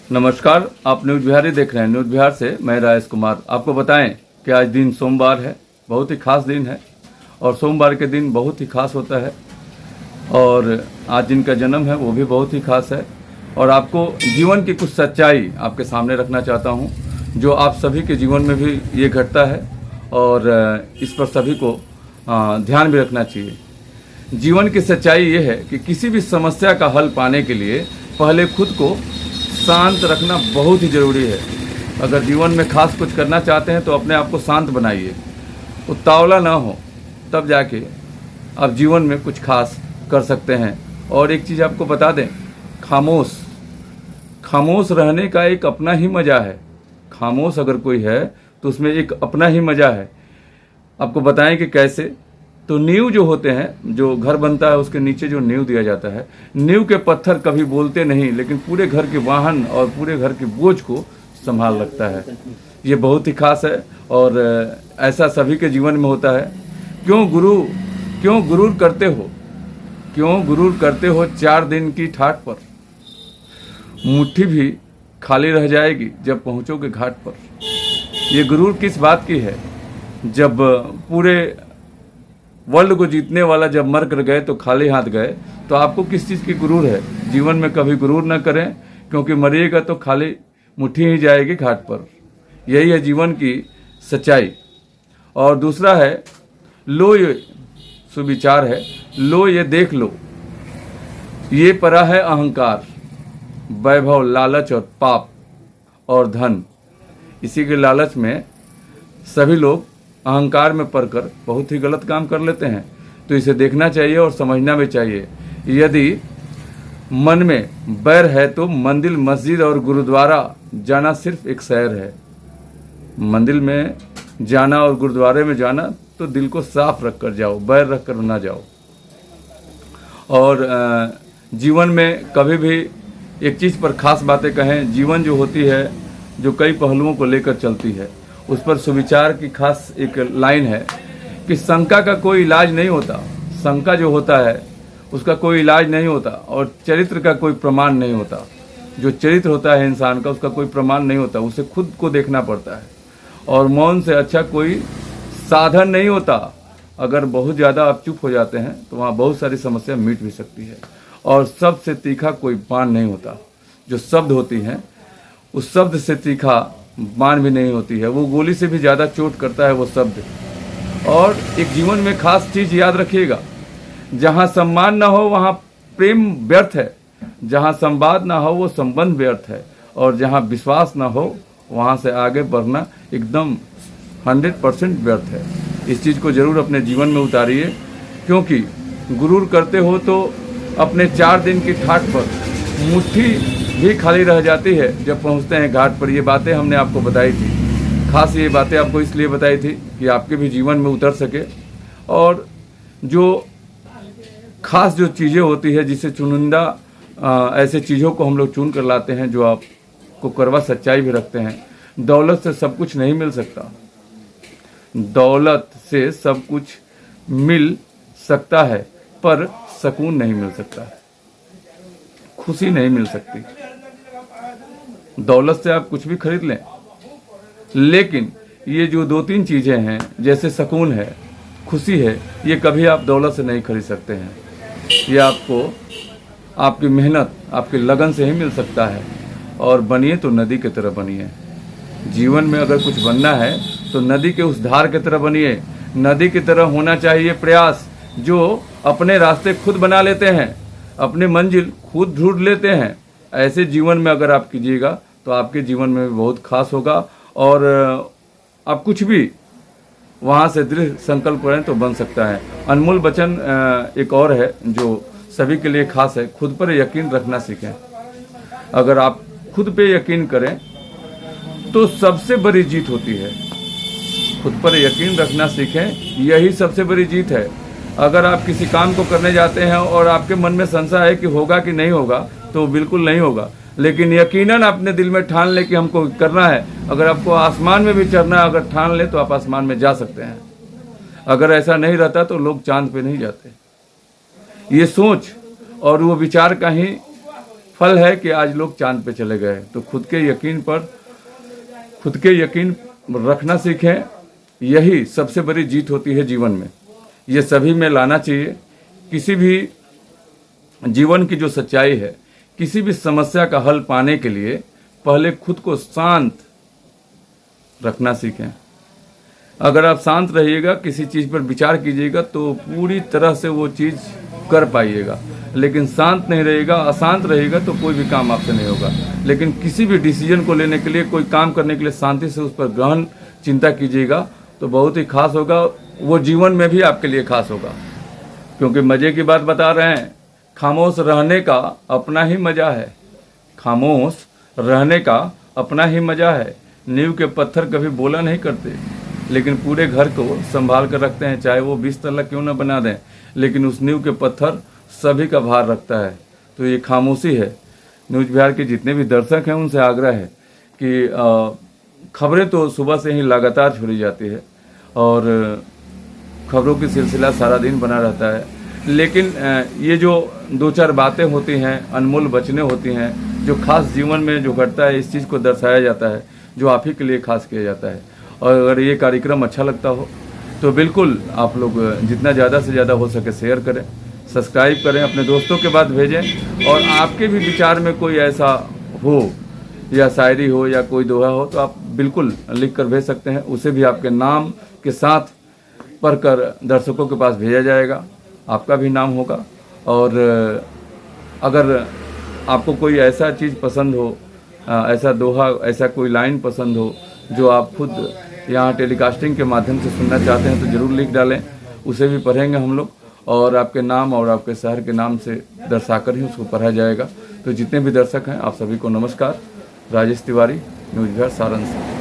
नमस्कार, आप न्यूज बिहारी देख रहे हैं। न्यूज बिहार से मैं राजेश कुमार। आपको बताएं कि आज दिन सोमवार है, बहुत ही खास दिन है और सोमवार के दिन बहुत ही खास होता है और आज जिनका जन्म है वो भी बहुत ही खास है। और आपको जीवन की कुछ सच्चाई आपके सामने रखना चाहता हूं, जो आप सभी के जीवन में भी ये घटता है और इस पर सभी को ध्यान भी रखना चाहिए। जीवन की सच्चाई ये है कि किसी भी समस्या का हल पाने के लिए पहले खुद को शांत रखना बहुत ही ज़रूरी है। अगर जीवन में खास कुछ करना चाहते हैं तो अपने आप को शांत बनाइए, उतावला ना हो, तब जाके आप जीवन में कुछ खास कर सकते हैं। और एक चीज़ आपको बता दें, खामोश रहने का एक अपना ही मज़ा है। खामोश अगर कोई है तो उसमें एक अपना ही मज़ा है। आपको बताएं कि कैसे। तो नींव जो होते हैं, जो घर बनता है उसके नीचे जो नींव दिया जाता है, नींव के पत्थर कभी बोलते नहीं, लेकिन पूरे घर के वाहन और पूरे घर के बोझ को संभाल रखता है। ये बहुत ही खास है और ऐसा सभी के जीवन में होता है। क्यों गुरूर करते हो 4 दिन की ठाट पर, मुट्ठी भी खाली रह जाएगी जब पहुंचोगे घाट पर। ये गुरूर किस बात की है? जब पूरे वर्ल्ड को जीतने वाला जब मर कर गए तो खाली हाथ गए, तो आपको किस चीज़ की गुरूर है? जीवन में कभी गुरूर न करें, क्योंकि मरिएगा तो खाली मुट्ठी ही जाएगी घाट पर। यही है जीवन की सच्चाई। और दूसरा है, लो ये सुविचार है, लो ये देख लो, ये परा है अहंकार, वैभव, लालच और पाप और धन। इसी के लालच में सभी लोग अहंकार में पड़कर बहुत ही गलत काम कर लेते हैं। तो इसे देखना चाहिए और समझना भी चाहिए। यदि मन में बैर है तो मंदिर, मस्जिद और गुरुद्वारा जाना सिर्फ एक सैर है। मंदिर में जाना और गुरुद्वारे में जाना तो दिल को साफ रख कर जाओ, बैर रख कर ना जाओ। और जीवन में कभी भी एक चीज़ पर खास बातें कहें। जीवन जो होती है, जो कई पहलुओं को लेकर चलती है, उस पर सुविचार की खास एक लाइन है कि शंका का कोई इलाज नहीं होता। शंका जो होता है उसका कोई इलाज नहीं होता और चरित्र का कोई प्रमाण नहीं होता। जो चरित्र होता है इंसान का, उसका कोई प्रमाण नहीं होता, उसे खुद को देखना पड़ता है। और मौन से अच्छा कोई साधन नहीं होता। अगर बहुत ज़्यादा आप चुप हो जाते हैं तो वहाँ बहुत सारी समस्या मिट भी सकती है। और सबसे तीखा कोई बाण नहीं होता। जो शब्द होती हैं, उस शब्द से तीखा बाण भी नहीं होती है। वो गोली से भी ज़्यादा चोट करता है वो शब्द। और एक जीवन में खास चीज़ याद रखिएगा, जहाँ सम्मान ना हो वहाँ प्रेम व्यर्थ है, जहाँ संवाद ना हो वो संबंध व्यर्थ है, और जहाँ विश्वास ना हो वहाँ से आगे बढ़ना एकदम 100% व्यर्थ है। इस चीज़ को ज़रूर अपने जीवन में उतारिए, क्योंकि गुरूर करते हो तो अपने 4 दिन की ठाट पर मुट्ठी भी खाली रह जाती है जब पहुंचते हैं घाट पर। ये बातें हमने आपको बताई थी। खास ये बातें आपको इसलिए बताई थी कि आपके भी जीवन में उतर सके। और जो खास जो चीज़ें होती है, जिसे चुनिंदा ऐसे चीज़ों को हम लोग चुन कर लाते हैं जो आपको कड़वा सच्चाई भी रखते हैं। दौलत से सब कुछ नहीं मिल सकता। दौलत से सब कुछ मिल सकता है पर सुकून नहीं मिल सकता है, खुशी नहीं मिल सकती। दौलत से आप कुछ भी खरीद लें, लेकिन ये जो 2-3 चीज़ें हैं, जैसे सुकून है, खुशी है, ये कभी आप दौलत से नहीं खरीद सकते हैं। ये आपको आपकी मेहनत, आपकी लगन से ही मिल सकता है। और बनिए तो नदी की तरह बनिए। जीवन में अगर कुछ बनना है तो नदी के उस धार की तरह बनिए। नदी की तरह होना चाहिए प्रयास, जो अपने रास्ते खुद बना लेते हैं, अपनी मंजिल खुद ढूंढ लेते हैं। ऐसे जीवन में अगर आप कीजिएगा तो आपके जीवन में भी बहुत खास होगा। और आप कुछ भी वहाँ से दृढ़ संकल्प करें तो बन सकता है। अनमोल वचन एक और है जो सभी के लिए खास है, खुद पर यकीन रखना सीखें। अगर आप खुद पे यकीन करें तो सबसे बड़ी जीत होती है। खुद पर यकीन रखना सीखें, यही सबसे बड़ी जीत है। अगर आप किसी काम को करने जाते हैं और आपके मन में संशय है कि होगा कि नहीं होगा, तो बिल्कुल नहीं होगा। लेकिन यकीनन अपने दिल में ठान ले कि हमको करना है। अगर आपको आसमान में भी चढ़ना है, अगर ठान ले तो आप आसमान में जा सकते हैं। अगर ऐसा नहीं रहता तो लोग चांद पे नहीं जाते। ये सोच और वो विचार का ही फल है कि आज लोग चांद पे चले गए। तो खुद के यकीन रखना सीखें, यही सबसे बड़ी जीत होती है जीवन में। ये सभी में लाना चाहिए। किसी भी जीवन की जो सच्चाई है, किसी भी समस्या का हल पाने के लिए पहले खुद को शांत रखना सीखें। अगर आप शांत रहिएगा, किसी चीज़ पर विचार कीजिएगा तो पूरी तरह से वो चीज़ कर पाइएगा। लेकिन शांत नहीं रहेगा, अशांत रहेगा तो कोई भी काम आपसे नहीं होगा। लेकिन किसी भी डिसीजन को लेने के लिए, कोई काम करने के लिए शांति से उस पर गहन चिंता कीजिएगा तो बहुत ही खास होगा। वो जीवन में भी आपके लिए खास होगा। क्योंकि मज़े की बात बता रहे हैं, खामोश रहने का अपना ही मज़ा है। खामोश रहने का अपना ही मज़ा है। नींव के पत्थर कभी बोला नहीं करते, लेकिन पूरे घर को संभाल कर रखते हैं। चाहे वो 20 तल्ला क्यों न बना दें, लेकिन उस नींव के पत्थर सभी का भार रखता है। तो ये खामोशी है। न्यूज़ बिहार के जितने भी दर्शक हैं उनसे आग्रह है कि खबरें तो सुबह से ही लगातार छोड़ी जाती है और खबरों की सिलसिला सारा दिन बना रहता है। लेकिन ये जो 2-4 बातें होती हैं, अनमोल वचनें होती हैं, जो खास जीवन में जो घटता है, इस चीज़ को दर्शाया जाता है, जो आप ही के लिए खास किया जाता है। और अगर ये कार्यक्रम अच्छा लगता हो तो बिल्कुल आप लोग जितना ज़्यादा से ज़्यादा हो सके शेयर करें, सब्सक्राइब करें, अपने दोस्तों के पास भेजें। और आपके भी विचार में कोई ऐसा हो, या शायरी हो, या कोई दोहा हो, तो आप बिल्कुल लिख कर भेज सकते हैं। उसे भी आपके नाम के साथ पढ़कर दर्शकों के पास भेजा जाएगा, आपका भी नाम होगा। और अगर आपको कोई ऐसा चीज़ पसंद हो, ऐसा दोहा, ऐसा कोई लाइन पसंद हो जो आप खुद यहाँ टेलीकास्टिंग के माध्यम से सुनना चाहते हैं, तो ज़रूर लिख डालें, उसे भी पढ़ेंगे हम लोग। और आपके नाम और आपके शहर के नाम से दर्शाकर ही उसको पढ़ा जाएगा। तो जितने भी दर्शक हैं, आप सभी को नमस्कार। राजेश तिवारी, न्यूज़ बिहार, सारण से।